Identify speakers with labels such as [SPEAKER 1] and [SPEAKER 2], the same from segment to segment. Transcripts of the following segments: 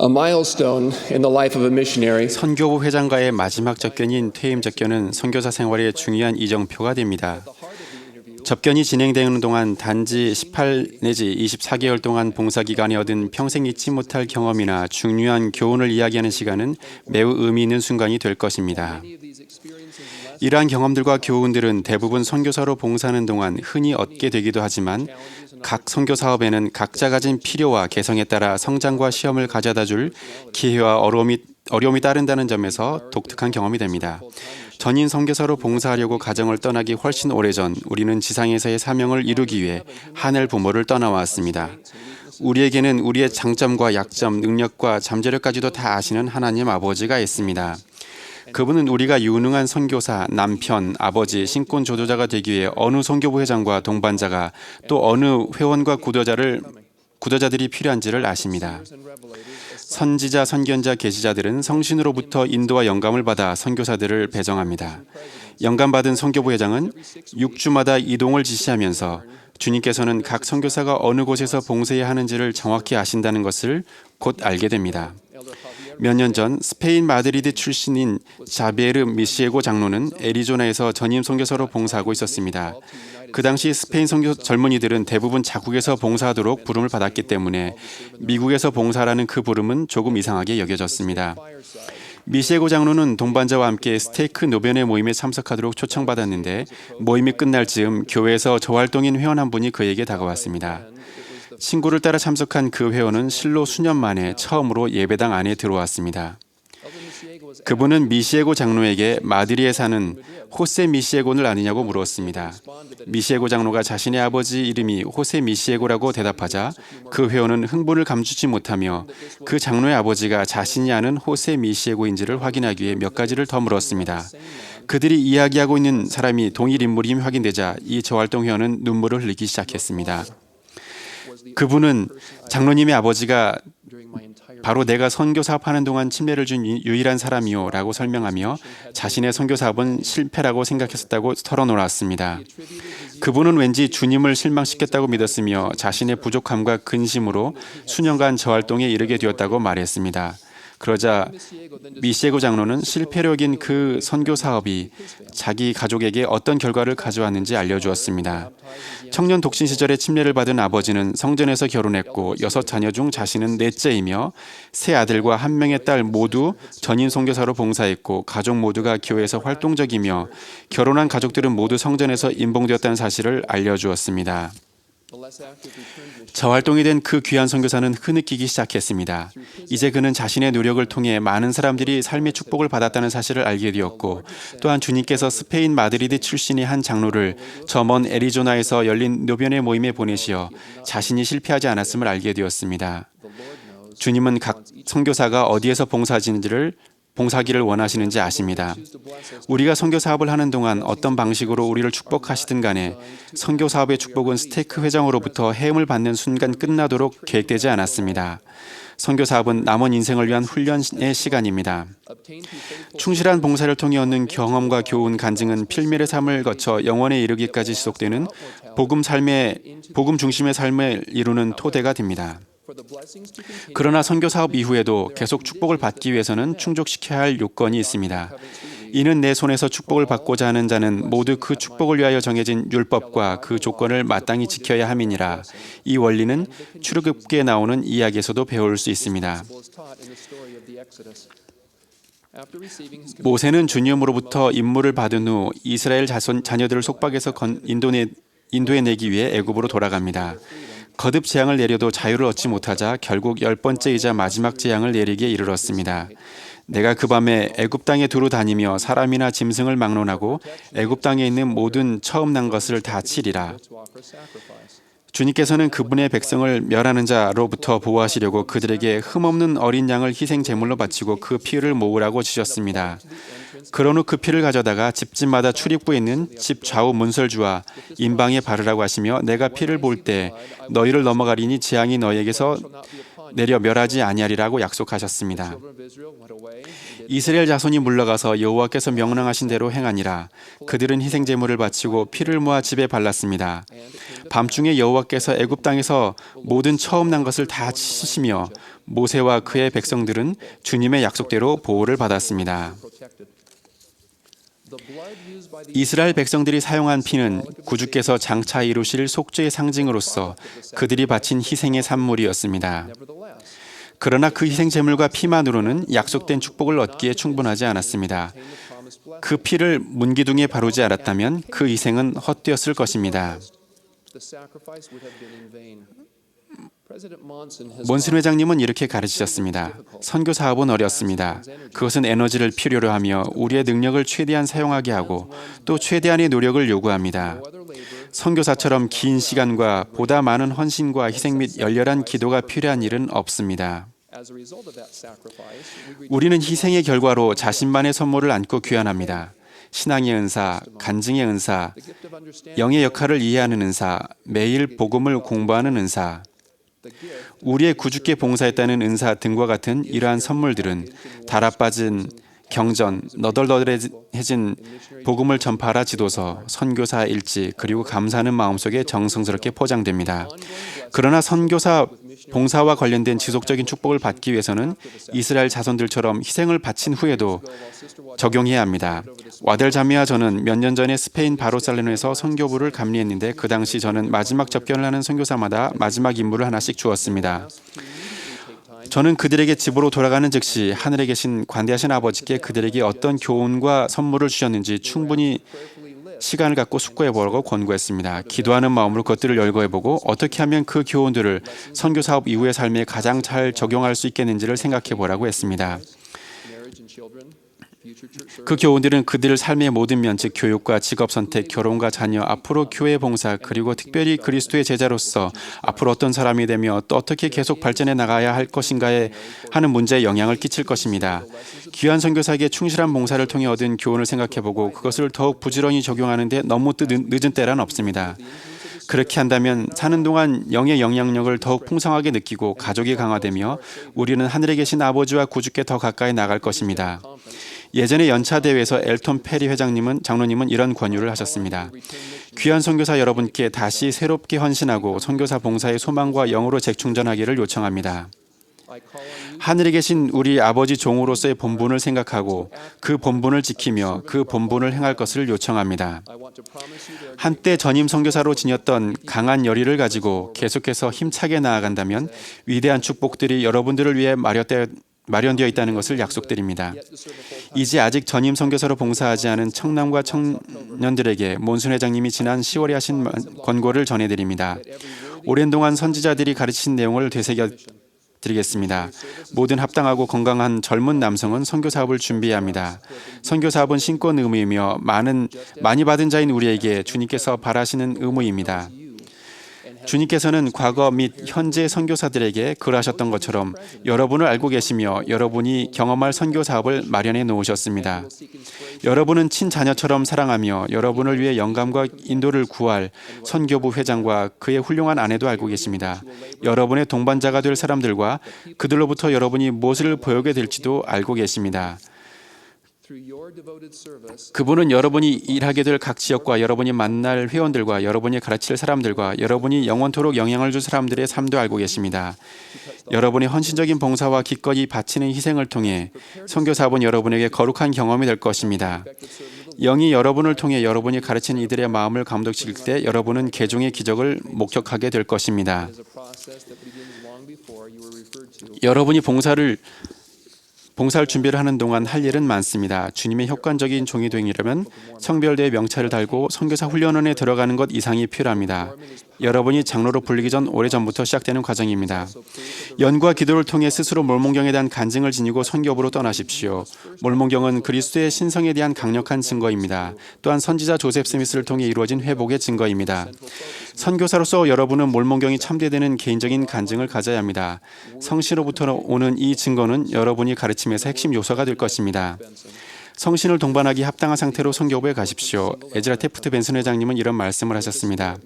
[SPEAKER 1] A milestone in the life of a missionary
[SPEAKER 2] 선교부 회장과의 마지막 접견인 퇴임 접견은 선교사 생활의 중요한 이정표가 됩니다. 접견이 진행되는 동안 단지 18 내지 24개월 동안 봉사기간에 얻은 평생 잊지 못할 경험이나 중요한 교훈을 이야기하는 시간은 매우 의미 있는 순간이 될 것입니다. 이러한 경험들과 교훈들은 대부분 선교사로 봉사하는 동안 흔히 얻게 되기도 하지만 각 선교 사업에는 각자 가진 필요와 개성에 따라 성장과 시험을 가져다 줄 기회와 어려움이 따른다는 점에서 독특한 경험이 됩니다. 전인 선교사로 봉사하려고 가정을 떠나기 훨씬 오래전 우리는 지상에서의 사명을 이루기 위해 하늘 부모를 떠나왔습니다. 우리에게는 우리의 장점과 약점, 능력과 잠재력까지도 다 아시는 하나님 아버지가 있습니다. 그분은 우리가 유능한 선교사, 남편, 아버지, 신권 조도자가 되기 위해 어느 선교부 회장과 동반자가 또 어느 회원과 구도자들이 필요한지를 아십니다. 선지자, 선견자, 계시자들은 성신으로부터 인도와 영감을 받아 선교사들을 배정합니다. 영감받은 선교부 회장은 6주마다 이동을 지시하면서 주님께서는 각 선교사가 어느 곳에서 봉사해야 하는지를 정확히 아신다는 것을 곧 알게 됩니다. 몇 년 전 스페인 마드리드 출신인 자비에르 미시에고 장로는 애리조나에서 전임 선교사로 봉사하고 있었습니다. 그 당시 스페인 선교 젊은이들은 대부분 자국에서 봉사하도록 부름을 받았기 때문에 미국에서 봉사하라는 그 부름은 조금 이상하게 여겨졌습니다. 미시에고 장로는 동반자와 함께 스테이크 노변의 모임에 참석하도록 초청받았는데 모임이 끝날 즈음 교회에서 저활동인 회원 한 분이 그에게 다가왔습니다. 친구를 따라 참석한 그 회원은 실로 수년 만에 처음으로 예배당 안에 들어왔습니다. 그분은 미시에고 장로에게 마드리에 사는 호세 미시에고를 아느냐고 물었습니다. 미시에고 장로가 자신의 아버지 이름이 호세 미시에고라고 대답하자 그 회원은 흥분을 감추지 못하며 그 장로의 아버지가 자신이 아는 호세 미시에고인지를 확인하기 위해 몇 가지를 더 물었습니다. 그들이 이야기하고 있는 사람이 동일 인물임이 확인되자 이 저활동 회원은 눈물을 흘리기 시작했습니다. 그분은 장로님의 아버지가 바로 내가 선교 사업하는 동안 침례를 준 유일한 사람이요 라고 설명하며 자신의 선교 사업은 실패라고 생각했었다고 털어놓았습니다. 그분은 왠지 주님을 실망시켰다고 믿었으며 자신의 부족함과 근심으로 수년간 저활동에 이르게 되었다고 말했습니다. 그러자 미시에고 장로는 실패로 여긴 그 선교 사업이 자기 가족에게 어떤 결과를 가져왔는지 알려주었습니다. 청년 독신 시절에 침례를 받은 아버지는 성전에서 결혼했고 6자녀 중 자신은 넷째이며 세 아들과 한 명의 딸 모두 전인 선교사로 봉사했고 가족 모두가 교회에서 활동적이며 결혼한 가족들은 모두 성전에서 임봉되었다는 사실을 알려주었습니다. 저활동이 된 그 귀한 선교사는 흐느끼기 시작했습니다. 이제 그는 자신의 노력을 통해 많은 사람들이 삶의 축복을 받았다는 사실을 알게 되었고 또한 주님께서 스페인 마드리드 출신의 한 장로를 저 먼 애리조나에서 열린 노변의 모임에 보내시어 자신이 실패하지 않았음을 알게 되었습니다. 주님은 각 선교사가 어디에서 봉사하기를 원하시는지 아십니다. 우리가 선교 사업을 하는 동안 어떤 방식으로 우리를 축복하시든 간에 선교 사업의 축복은 스테이크 회장으로부터 해음을 받는 순간 끝나도록 계획되지 않았습니다. 선교 사업은 남은 인생을 위한 훈련의 시간입니다. 충실한 봉사를 통해 얻는 경험과 교훈, 간증은 필멸의 삶을 거쳐 영원에 이르기까지 지속되는 복음 중심의 삶을 이루는 토대가 됩니다. 그러나 선교 사업 이후에도 계속 축복을 받기 위해서는 충족시켜야 할 요건이 있습니다. 이는 내 손에서 축복을 받고자 하는 자는 모두 그 축복을 위하여 정해진 율법과 그 조건을 마땅히 지켜야 함이니라. 이 원리는 출애굽기에 나오는 이야기에서도 배울 수 있습니다. 모세는 주님으로부터 임무를 받은 후 이스라엘 자녀들을 속박해서 인도에 내기 위해 애굽으로 돌아갑니다. 거듭 재앙을 내려도 자유를 얻지 못하자 결국 10번째이자 마지막 재앙을 내리기에 이르렀습니다. 내가 그 밤에 애굽 땅에 두루 다니며 사람이나 짐승을 막론하고 애굽 땅에 있는 모든 처음 난 것을 다 치리라. 주님께서는 그분의 백성을 멸하는 자로부터 보호하시려고 그들에게 흠없는 어린 양을 희생 제물로 바치고 그 피를 모으라고 주셨습니다. 그런 후 그 피를 가져다가 집집마다 출입구에 있는 집 좌우 문설주와 임방에 바르라고 하시며 내가 피를 볼 때 너희를 넘어가리니 재앙이 너희에게서 내려 멸하지 아니하리라고 약속하셨습니다. 이스라엘 자손이 물러가서 여호와께서 명령하신 대로 행하니라. 그들은 희생 제물을 바치고 피를 모아 집에 발랐습니다. 밤중에 여호와께서 애굽 땅에서 모든 처음 난 것을 다 치시며 모세와 그의 백성들은 주님의 약속대로 보호를 받았습니다. 이스라엘 백성들이 사용한 피는 구주께서 장차 이루실 속죄의 상징으로서 그들이 바친 희생의 산물이었습니다. 그러나 그 희생 제물과 피만으로는 약속된 축복을 얻기에 충분하지 않았습니다. 그 피를 문기둥에 바르지 않았다면 그 희생은 헛되었을 것입니다. 몬슨 회장님은 이렇게 가르치셨습니다. 선교 사업은 어렵습니다. 그것은 에너지를 필요로 하며 우리의 능력을 최대한 사용하게 하고 또 최대한의 노력을 요구합니다. 선교사처럼 긴 시간과 보다 많은 헌신과 희생 및 열렬한 기도가 필요한 일은 없습니다. 우리는 희생의 결과로 자신만의 선물을 안고 귀환합니다. 신앙의 은사, 간증의 은사, 영의 역할을 이해하는 은사, 매일 복음을 공부하는 은사, 우리의 구주께 봉사했다는 은사 등과 같은 이러한 선물들은 달아빠진 경전, 너덜너덜해진 복음을 전파하라 지도서, 선교사 일지, 그리고 감사하는 마음속에 정성스럽게 포장됩니다. 그러나 선교사 봉사와 관련된 지속적인 축복을 받기 위해서는 이스라엘 자손들처럼 희생을 바친 후에도 적용해야 합니다. 와델 자매와 저는 몇 년 전에 스페인 바르셀로나에서 선교부를 감리했는데 그 당시 저는 마지막 접견을 하는 선교사마다 마지막 임무를 하나씩 주었습니다. 저는 그들에게 집으로 돌아가는 즉시 하늘에 계신 관대하신 아버지께 그들에게 어떤 교훈과 선물을 주셨는지 충분히 시간을 갖고 숙고해보라고 권고했습니다. 기도하는 마음으로 그것들을 열거해보고 어떻게 하면 그 교훈들을 선교사업 이후의 삶에 가장 잘 적용할 수 있겠는지를 생각해보라고 했습니다. 그 교훈들은 그들 삶의 모든 면, 즉 교육과 직업 선택, 결혼과 자녀, 앞으로 교회 봉사, 그리고 특별히 그리스도의 제자로서 앞으로 어떤 사람이 되며 또 어떻게 계속 발전해 나가야 할 것인가에 하는 문제에 영향을 끼칠 것입니다. 귀한 선교사에게 충실한 봉사를 통해 얻은 교훈을 생각해보고 그것을 더욱 부지런히 적용하는데 너무 늦은 때란 없습니다. 그렇게 한다면 사는 동안 영의 영향력을 더욱 풍성하게 느끼고 가족이 강화되며 우리는 하늘에 계신 아버지와 구주께 더 가까이 나갈 것입니다. 예전에 연차 대회에서 엘톤 페리 장로님은 이런 권유를 하셨습니다. 귀한 선교사 여러분께 다시 새롭게 헌신하고 선교사 봉사의 소망과 영으로 재충전하기를 요청합니다. 하늘에 계신 우리 아버지 종으로서의 본분을 생각하고 그 본분을 지키며 그 본분을 행할 것을 요청합니다. 한때 전임 선교사로 지녔던 강한 열의를 가지고 계속해서 힘차게 나아간다면 위대한 축복들이 여러분들을 위해 마련되어 있다는 것을 약속드립니다. 이제 아직 전임 선교사로 봉사하지 않은 청남과 청년들에게 몬슨 회장님이 지난 10월에 하신 권고를 전해드립니다. 오랜 동안 선지자들이 가르친 내용을 되새겨드리겠습니다. 모든 합당하고 건강한 젊은 남성은 선교 사업을 준비해야 합니다. 선교 사업은 신권 의무이며 많이 받은 자인 우리에게 주님께서 바라시는 의무입니다. 주님께서는 과거 및 현재 선교사들에게 그러하셨던 것처럼 여러분을 알고 계시며 여러분이 경험할 선교 사업을 마련해 놓으셨습니다. 여러분은 친자녀처럼 사랑하며 여러분을 위해 영감과 인도를 구할 선교부 회장과 그의 훌륭한 아내도 알고 계십니다. 여러분의 동반자가 될 사람들과 그들로부터 여러분이 무엇을 배우게 될지도 알고 계십니다. 그분은 여러분이 일하게 될 각 지역과 여러분이 만날 회원들과 여러분이 가르칠 사람들과 여러분이 영원토록 영향을 줄 사람들의 삶도 알고 계십니다. 여러분의 헌신적인 봉사와 기꺼이 바치는 희생을 통해 선교 사업은 여러분에게 거룩한 경험이 될 것입니다. 영이 여러분을 통해 여러분이 가르치는 이들의 마음을 감동시킬 때 여러분은 개종의 기적을 목격하게 될 것입니다. 여러분이 봉사를 준비를 하는 동안 할 일은 많습니다. 주님의 혁관적인 종이 되려면 성별대의 명찰을 달고 선교사 훈련원에 들어가는 것 이상이 필요합니다. 여러분이 장로로 불리기 전 오래전부터 시작되는 과정입니다. 연구와 기도를 통해 스스로 몰몬경에 대한 간증을 지니고 선교부로 떠나십시오. 몰몬경은 그리스도의 신성에 대한 강력한 증거입니다. 또한 선지자 조셉 스미스를 통해 이루어진 회복의 증거입니다. 선교사로서 여러분은 몰몬경이 참되되는 개인적인 간증을 가져야 합니다. 성신으로부터 오는 이 증거는 여러분이 가르침에서 핵심 요소가 될 것입니다. 성신을 동반하기 합당한 상태로 선교부에 가십시오. 에즈라 테프트 벤슨 회장님은 이런 말씀을 하셨습니다.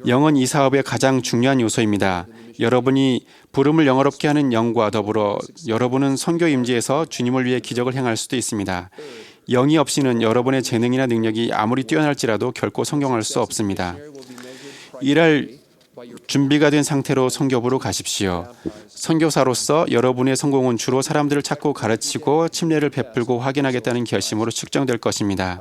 [SPEAKER 2] 영은 이 사업의 가장 중요한 요소입니다. 여러분이 부름을 영화롭게 하는 영과 더불어 여러분은 선교 임지에서 주님을 위해 기적을 행할 수도 있습니다. 영이 없이는 여러분의 재능이나 능력이 아무리 뛰어날지라도 결코 성공할 수 없습니다. 일할 준비가 된 상태로 선교부로 가십시오. 선교사로서 여러분의 성공은 주로 사람들을 찾고 가르치고 침례를 베풀고 확인하겠다는 결심으로 측정될 것입니다.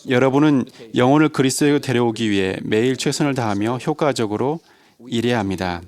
[SPEAKER 2] 여러분은 영혼을 그리스도에 데려오기 위해 매일 최선을 다하며 효과적으로 일해야 합니다.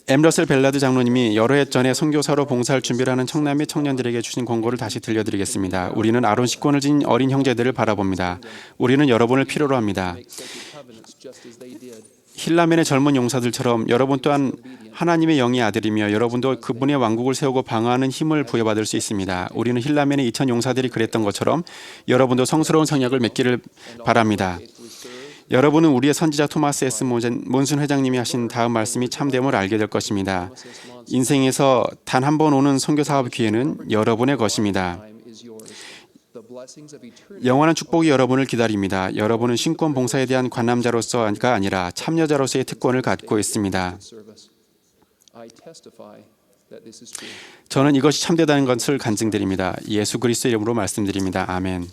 [SPEAKER 2] M. 러셀 벨라드 장로님이 여러 해 전에 선교사로 봉사할 준비를 하는 청남 및 청년들에게 주신 권고를 다시 들려드리겠습니다. 우리는 아론 식권을 지닌 어린 형제들을 바라봅니다. 우리는 여러분을 필요로 합니다. 힐라멘의 젊은 용사들처럼 여러분 또한 하나님의 영의 아들이며 여러분도 그분의 왕국을 세우고 방어하는 힘을 부여받을 수 있습니다. 우리는 힐라멘의 2000 용사들이 그랬던 것처럼 여러분도 성스러운 성약을 맺기를 바랍니다. 여러분은 우리의 선지자 토마스 S. 몬슨 회장님이 하신 다음 말씀이 참됨을 알게 될 것입니다. 인생에서 단 한 번 오는 선교 사업 기회는 여러분의 것입니다. 영원한 축복이 여러분을 기다립니다. 여러분은 신권 봉사에 대한 관람자로서가 아니라 참여자로서의 특권을 갖고 있습니다. 저는 이것이 참되다는 것을 간증드립니다. 예수 그리스도의 이름으로 말씀드립니다. 아멘.